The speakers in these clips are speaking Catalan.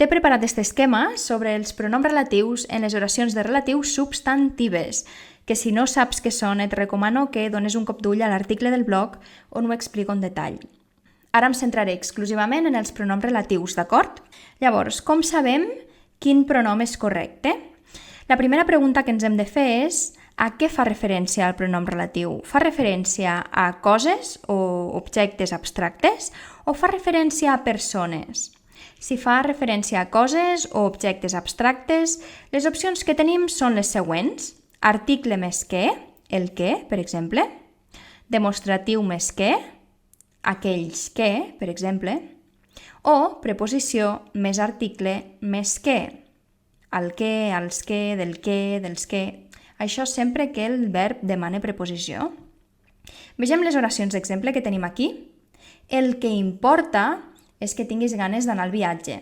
T'he preparat aquest esquema sobre els pronoms relatius en les oracions de relatius substantives, que si no saps què són et recomano que dones un cop d'ull a l'article del blog on ho explico en detall. Ara em centraré exclusivament en els pronoms relatius, d'acord? Llavors, com sabem quin pronom és correcte? La primera pregunta que ens hem de fer és a què fa referència el pronom relatiu? Fa referència a coses o objectes abstractes o fa referència a persones? Si fa referència a coses o objectes abstractes, les opcions que tenim són les següents. Article més que, el que, per exemple. Demostratiu més que, aquells que, per exemple. O preposició més article més que, el que, els que, del que, dels que. Això sempre que el verb demane preposició. Vegem les oracions d'exemple que tenim aquí. El que importa és que tinguis ganes d'anar al viatge.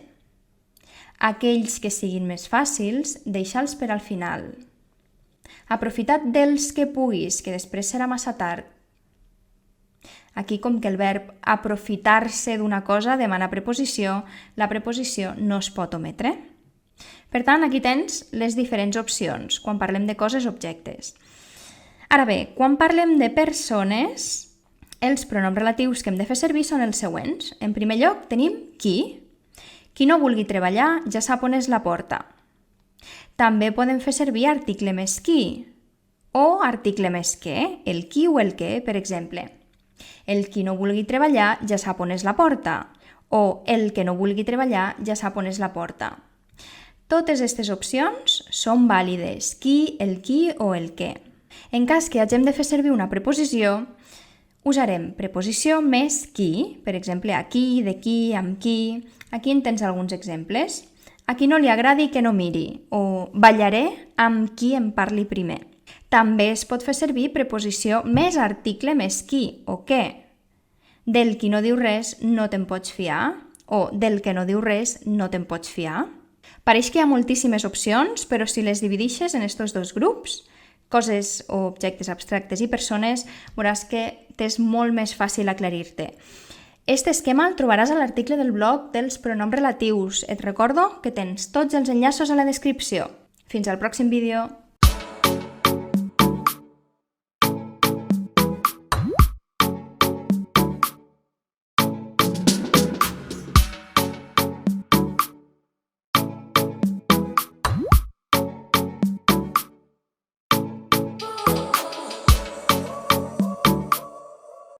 Aquells que siguin més fàcils, deixa'ls per al final. Aprofita't dels que puguis, que després serà massa tard. Aquí, com que el verb aprofitar-se d'una cosa demana preposició, la preposició no es pot ometre. Per tant, aquí tens les diferents opcions, quan parlem de coses o objectes. Ara bé, quan parlem de persones, els pronoms relatius que hem de fer servir són els següents. En primer lloc, tenim qui. Qui no vulgui treballar ja sap on és la porta. També podem fer servir article més qui o article més que, el qui o el que, per exemple. El qui no vulgui treballar ja sap on és la porta o el que no vulgui treballar ja sap on és la porta. Totes aquestes opcions són vàlides, qui, el qui o el que. En cas que hagin de fer servir una preposició, usarem preposició més qui, per exemple, aquí, d'aquí, amb qui. Aquí en tens alguns exemples. A qui no li agradi que no miri, o ballaré amb qui em parli primer. També es pot fer servir preposició més article més qui o què. Del qui no diu res no te'n pots fiar, o del que no diu res no te'n pots fiar. Pareix que hi ha moltíssimes opcions, però si les divideixes en aquests dos grups, coses o objectes abstractes i persones, veuràs que t'és molt més fàcil aclarir-te. Aquest esquema el trobaràs a l'article del blog dels pronoms relatius. Et recordo que tens tots els enllaços a la descripció. Fins al pròxim vídeo.